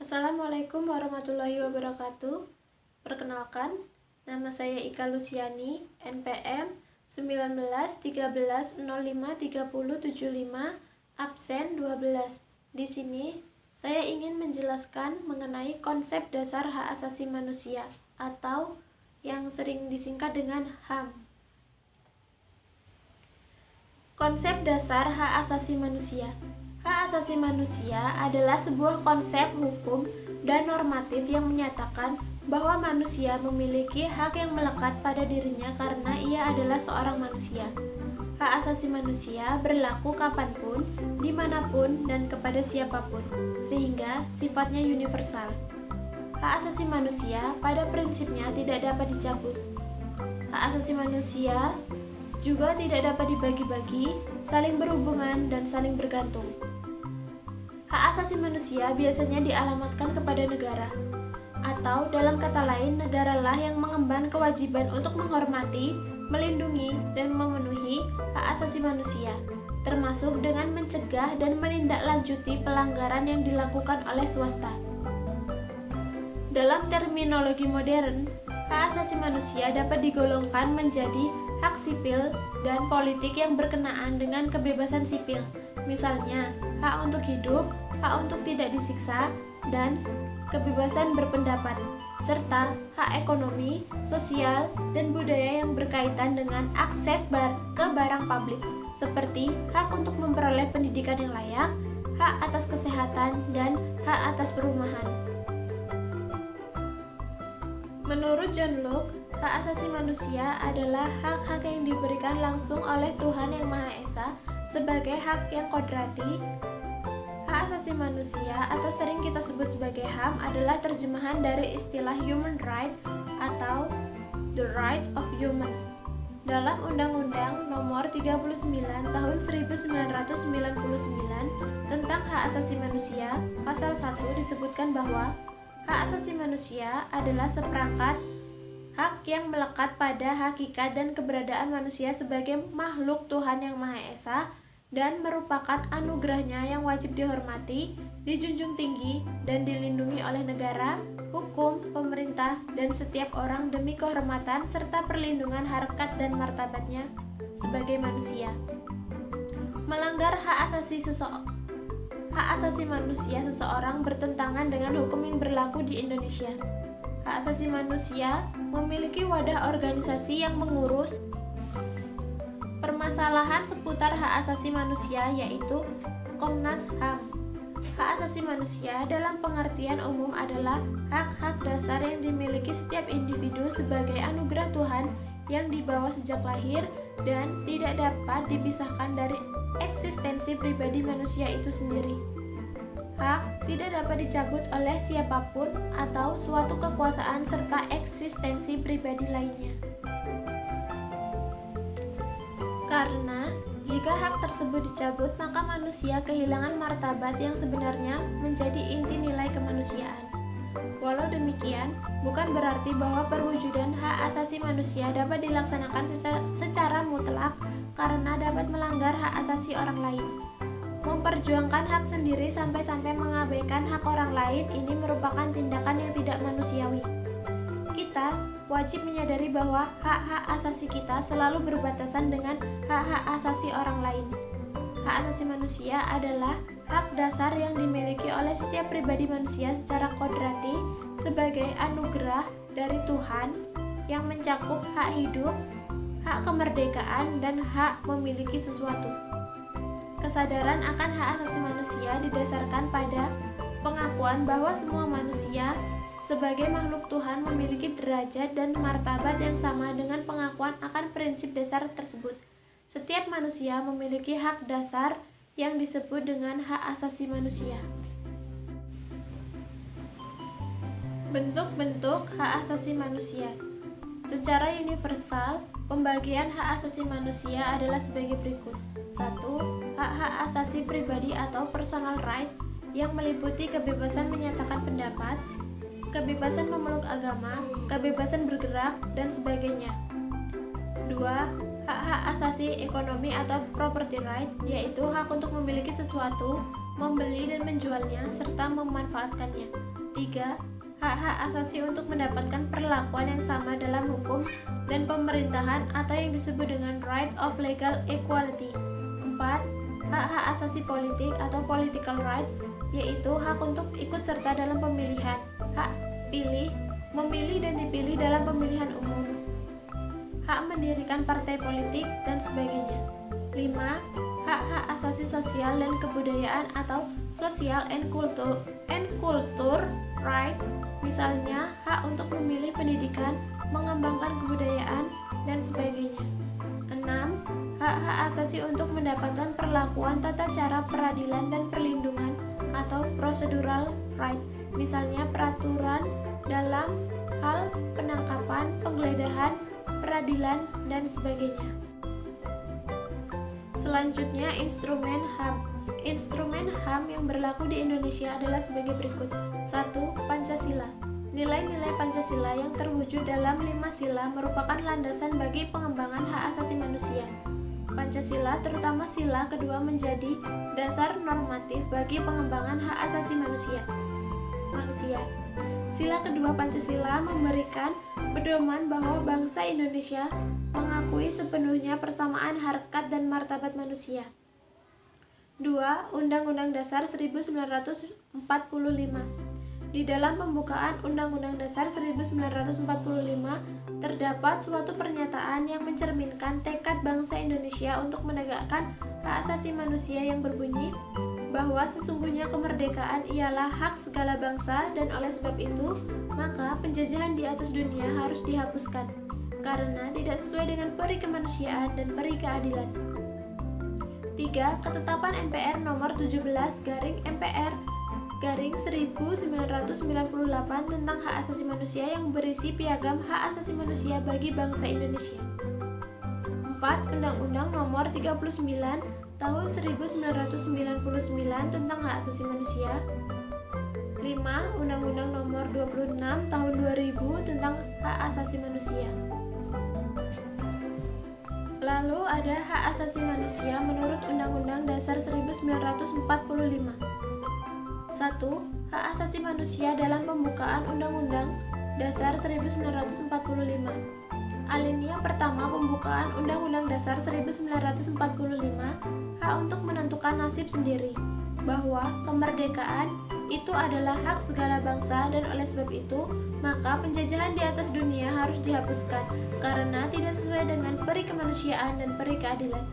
Assalamualaikum warahmatullahi wabarakatuh. Perkenalkan, nama saya Ika Luciani, NPM 1913053075, absen 12. Di sini saya ingin menjelaskan mengenai konsep dasar hak asasi manusia atau yang sering disingkat dengan HAM. Konsep dasar hak asasi manusia. Hak asasi manusia adalah sebuah konsep hukum dan normatif yang menyatakan bahwa manusia memiliki hak yang melekat pada dirinya karena ia adalah seorang manusia. Hak asasi manusia berlaku kapanpun, dimanapun, dan kepada siapapun, sehingga sifatnya universal. Hak asasi manusia pada prinsipnya tidak dapat dicabut. Hak asasi manusia juga tidak dapat dibagi-bagi, saling berhubungan, dan saling bergantung. Hak asasi manusia biasanya dialamatkan kepada negara, atau dalam kata lain, negaralah yang mengemban kewajiban untuk menghormati, melindungi, dan memenuhi hak asasi manusia, termasuk dengan mencegah dan menindaklanjuti pelanggaran yang dilakukan oleh swasta. Dalam terminologi modern, hak asasi manusia dapat digolongkan menjadi hak sipil dan politik yang berkenaan dengan kebebasan sipil, misalnya hak untuk hidup, hak untuk tidak disiksa, dan kebebasan berpendapat, serta hak ekonomi, sosial, dan budaya yang berkaitan dengan akses ke barang publik, seperti hak untuk memperoleh pendidikan yang layak, hak atas kesehatan, dan hak atas perumahan. Menurut John Locke, hak asasi manusia adalah hak-hak yang diberikan langsung oleh Tuhan Yang Maha Esa sebagai hak yang kodrati. Hak asasi manusia atau sering kita sebut sebagai HAM adalah terjemahan dari istilah human right atau the right of human. Dalam Undang-Undang Nomor 39 Tahun 1999 tentang Hak Asasi Manusia, Pasal 1 disebutkan bahwa hak asasi manusia adalah seperangkat hak yang melekat pada hakikat dan keberadaan manusia sebagai makhluk Tuhan Yang Maha Esa dan merupakan anugerahnya yang wajib dihormati, dijunjung tinggi, dan dilindungi oleh negara, hukum, pemerintah, dan setiap orang demi kehormatan serta perlindungan harkat dan martabatnya sebagai manusia. Melanggar hak asasi manusia seseorang bertentangan dengan hukum yang berlaku di Indonesia. Hak asasi manusia memiliki wadah organisasi yang mengurus permasalahan seputar hak asasi manusia, yaitu Komnas HAM. Hak asasi manusia dalam pengertian umum adalah hak-hak dasar yang dimiliki setiap individu sebagai anugerah Tuhan yang dibawa sejak lahir dan tidak dapat dipisahkan dari eksistensi pribadi manusia itu sendiri. Hak tidak dapat dicabut oleh siapapun atau suatu kekuasaan serta eksistensi pribadi lainnya. Karena jika hak tersebut dicabut, maka manusia kehilangan martabat yang sebenarnya menjadi inti nilai kemanusiaan. Walau demikian, bukan berarti bahwa perwujudan hak asasi manusia dapat dilaksanakan secara mutlak karena dapat melanggar hak asasi orang lain. Memperjuangkan hak sendiri sampai-sampai mengabaikan hak orang lain ini merupakan tindakan yang tidak manusiawi. Kita wajib menyadari bahwa hak-hak asasi kita selalu berbatasan dengan hak-hak asasi orang lain. Hak asasi manusia adalah hak dasar yang dimiliki oleh setiap pribadi manusia secara kodrati sebagai anugerah dari Tuhan yang mencakup hak hidup, hak kemerdekaan, dan hak memiliki sesuatu. Kesadaran akan hak asasi manusia didasarkan pada pengakuan bahwa semua manusia sebagai makhluk Tuhan memiliki derajat dan martabat yang sama dengan pengakuan akan prinsip dasar tersebut. Setiap manusia memiliki hak dasar yang disebut dengan hak asasi manusia. Bentuk-bentuk hak asasi manusia. Secara universal, pembagian hak asasi manusia adalah sebagai berikut. 1. Hak-hak asasi pribadi atau personal right yang meliputi kebebasan menyatakan pendapat, kebebasan memeluk agama, kebebasan bergerak, dan sebagainya. 2. Hak-hak asasi ekonomi atau property right, yaitu hak untuk memiliki sesuatu, membeli dan menjualnya, serta memanfaatkannya. 3. Hak-hak asasi untuk mendapatkan perlakuan yang sama dalam hukum dan pemerintahan atau yang disebut dengan right of legal equality. 4. Hak-hak asasi politik atau political right, yaitu hak untuk ikut serta dalam pemilihan, hak pilih, memilih dan dipilih dalam pemilihan umum, hak mendirikan partai politik, dan sebagainya. 5. Hak-hak asasi sosial dan kebudayaan atau social and culture right, misalnya hak untuk memilih pendidikan, mengembangkan kebudayaan, dan sebagainya. 6. Hak-hak asasi untuk mendapatkan perlakuan tata cara peradilan dan perlindungan atau procedural right, misalnya peraturan dalam hal penangkapan, penggeledahan, peradilan, dan sebagainya. Selanjutnya, instrumen HAM. Instrumen HAM yang berlaku di Indonesia adalah sebagai berikut. 1. Pancasila. Nilai-nilai Pancasila yang terwujud dalam 5 sila merupakan landasan bagi pengembangan hak asasi manusia. Pancasila, terutama sila kedua, menjadi dasar normatif bagi pengembangan hak asasi manusia. Sila kedua Pancasila memberikan pedoman bahwa bangsa Indonesia mengakui sepenuhnya persamaan harkat dan martabat manusia. 2. Undang-Undang Dasar 1945. Di dalam pembukaan Undang-Undang Dasar 1945 terdapat suatu pernyataan yang mencerminkan tekad bangsa Indonesia untuk menegakkan hak asasi manusia yang berbunyi bahwa sesungguhnya kemerdekaan ialah hak segala bangsa, dan oleh sebab itu maka penjajahan di atas dunia harus dihapuskan karena tidak sesuai dengan peri kemanusiaan dan peri keadilan. 3. Ketetapan MPR nomor 17/MPR/1998 tentang hak asasi manusia yang berisi piagam hak asasi manusia bagi bangsa Indonesia. 4. Undang-Undang nomor 39 tahun 1999 tentang hak asasi manusia. 5. Undang-Undang nomor 26 tahun 2000 tentang hak asasi manusia. Lalu ada hak asasi manusia menurut Undang-Undang Dasar 1945. 1. Hak asasi manusia dalam pembukaan Undang-Undang Dasar 1945. Alinea pertama pembukaan Undang-Undang Dasar 1945, hak untuk menentukan nasib sendiri, bahwa kemerdekaan itu adalah hak segala bangsa, dan oleh sebab itu maka penjajahan di atas dunia harus dihapuskan karena tidak sesuai dengan peri kemanusiaan dan peri keadilan.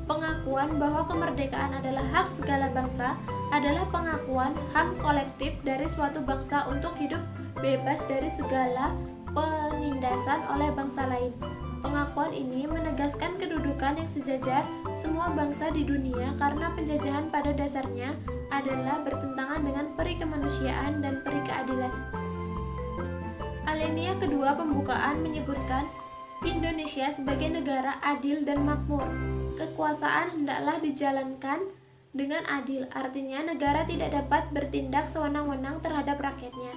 Pengakuan bahwa kemerdekaan adalah hak segala bangsa adalah pengakuan HAM kolektif dari suatu bangsa untuk hidup bebas dari segala penindasan oleh bangsa lain. Pengakuan ini menegaskan kedudukan yang sejajar semua bangsa di dunia karena penjajahan pada dasarnya adalah bertentangan dengan peri kemanusiaan dan peri keadilan. Alinea kedua pembukaan menyebutkan Indonesia sebagai negara adil dan makmur. Kekuasaan hendaklah dijalankan dengan adil, artinya negara tidak dapat bertindak sewenang-wenang terhadap rakyatnya.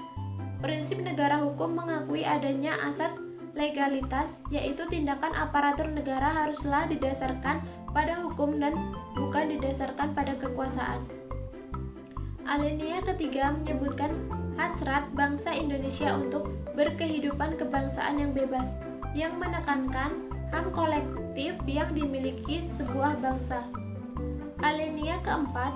Prinsip negara hukum mengakui adanya asas legalitas, yaitu tindakan aparatur negara haruslah didasarkan pada hukum dan bukan didasarkan pada kekuasaan. Alinea ketiga menyebutkan hasrat bangsa Indonesia untuk berkehidupan kebangsaan yang bebas, yang menekankan HAM kolektif yang dimiliki sebuah bangsa. Alinea keempat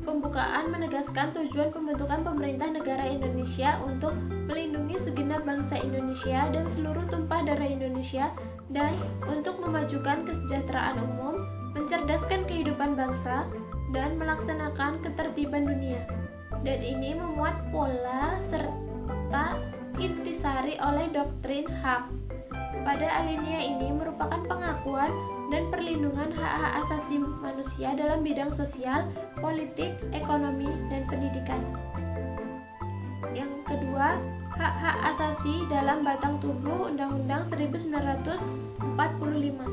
pembukaan menegaskan tujuan pembentukan pemerintah negara Indonesia untuk melindungi segenap bangsa Indonesia dan seluruh tumpah darah Indonesia, dan untuk memajukan kesejahteraan umum, mencerdaskan kehidupan bangsa, dan melaksanakan ketertiban dunia. Dan ini memuat pola serta intisari oleh doktrin HAM. Pada alinea ini merupakan pengakuan dan perlindungan hak-hak asasi manusia dalam bidang sosial, politik, ekonomi, dan pendidikan. Yang kedua, hak-hak asasi dalam batang tubuh Undang-Undang 1945.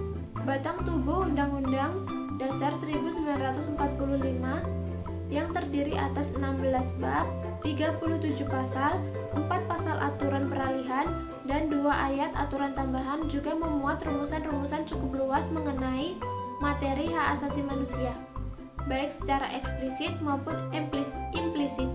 Batang tubuh Undang-Undang Dasar 1945 yang terdiri atas 16 bab, 37 pasal, 4 pasal aturan peralihan, dan 2 ayat aturan tambahan juga memuat rumusan-rumusan cukup luas mengenai materi hak asasi manusia, baik secara eksplisit maupun implisit.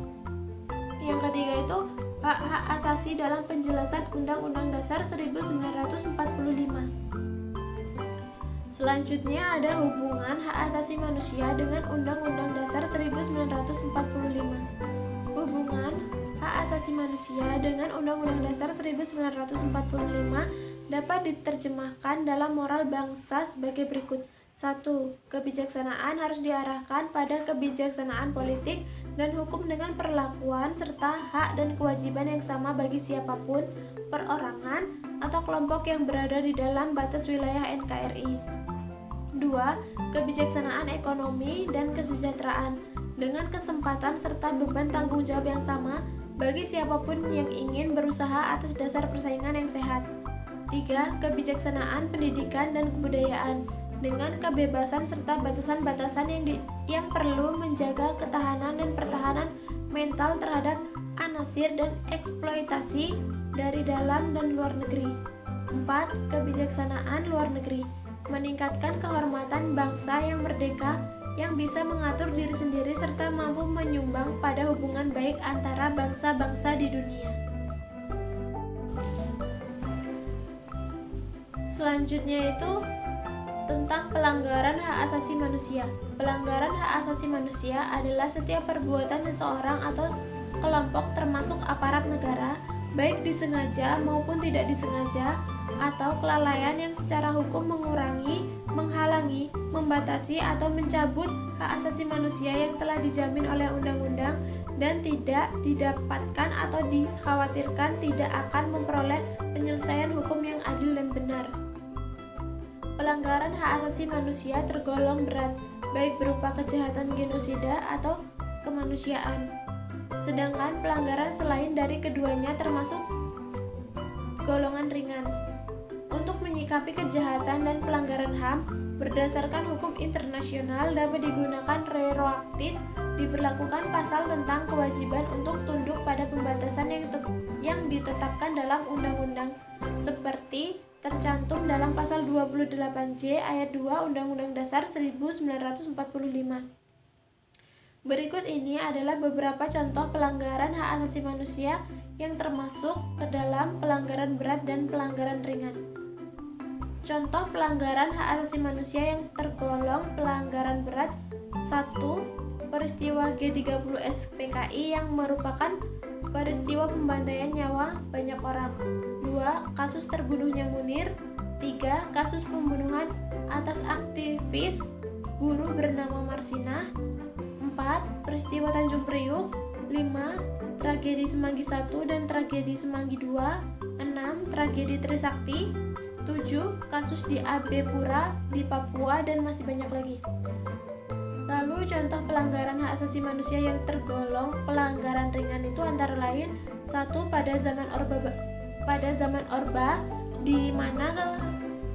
Yang ketiga itu hak-hak asasi dalam penjelasan Undang-Undang Dasar 1945. Selanjutnya ada hubungan hak asasi manusia dengan Undang-Undang Dasar 1945. Hubungan hak asasi manusia dengan Undang-Undang Dasar 1945 dapat diterjemahkan dalam moral bangsa sebagai berikut. 1. Kebijaksanaan harus diarahkan pada kebijaksanaan politik dan hukum dengan perlakuan serta hak dan kewajiban yang sama bagi siapapun, perorangan, atau kelompok yang berada di dalam batas wilayah NKRI. 2. Kebijaksanaan ekonomi dan kesejahteraan dengan kesempatan serta beban tanggung jawab yang sama bagi siapapun yang ingin berusaha atas dasar persaingan yang sehat. 3. Kebijaksanaan pendidikan dan kebudayaan dengan kebebasan serta batasan-batasan yang perlu menjaga ketahanan dan pertahanan mental terhadap anasir dan eksploitasi dari dalam dan luar negeri. 4. Kebijaksanaan luar negeri meningkatkan kehormatan bangsa yang merdeka yang bisa mengatur diri sendiri serta mampu menyumbang pada hubungan baik antara bangsa-bangsa di dunia. Selanjutnya itu tentang pelanggaran hak asasi manusia. Pelanggaran hak asasi manusia adalah setiap perbuatan seseorang atau kelompok termasuk aparat negara, baik disengaja maupun tidak disengaja, atau kelalaian yang secara hukum mengurangi, menghalangi, membatasi, atau mencabut hak asasi manusia yang telah dijamin oleh undang-undang dan tidak didapatkan atau dikhawatirkan tidak akan memperoleh penyelesaian hukum yang adil dan benar. Pelanggaran hak asasi manusia tergolong berat, baik berupa kejahatan genosida atau kemanusiaan. Sedangkan pelanggaran selain dari keduanya termasuk golongan ringan. Untuk menyikapi kejahatan dan pelanggaran HAM berdasarkan hukum internasional dapat digunakan retroaktif, diberlakukan pasal tentang kewajiban untuk tunduk pada pembatasan yang ditetapkan dalam undang-undang seperti tercantum dalam pasal 28J ayat 2 Undang-Undang Dasar 1945. Berikut ini adalah beberapa contoh pelanggaran hak asasi manusia yang termasuk ke dalam pelanggaran berat dan pelanggaran ringan. Contoh pelanggaran hak asasi manusia yang tergolong pelanggaran berat: 1. Peristiwa G30 SPKI yang merupakan peristiwa pembantaian nyawa banyak orang. 2. Kasus terbunuhnya Munir. 3. Kasus pembunuhan atas aktivis buruh bernama Marsina. 4. Peristiwa Tanjung Priuk. 5. Tragedi Semanggi 1 dan tragedi Semanggi 2. 6. Tragedi Trisakti. 7. Kasus di AB Pura di Papua, dan masih banyak lagi. Lalu contoh pelanggaran hak asasi manusia yang tergolong pelanggaran ringan itu antara lain: 1. Pada zaman Orba di mana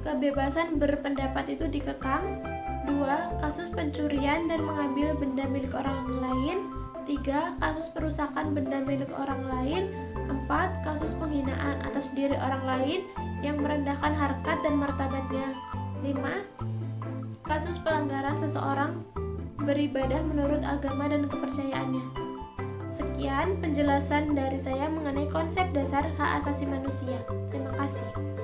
kebebasan berpendapat itu dikekang. 2. Kasus pencurian dan mengambil benda milik orang lain. 3. Kasus perusakan benda milik orang lain. 4. Kasus penghinaan atas diri orang lain yang merendahkan harkat dan martabatnya. 5. Kasus pelanggaran seseorang beribadah menurut agama dan kepercayaannya. Sekian penjelasan dari saya mengenai konsep dasar hak asasi manusia. Terima kasih.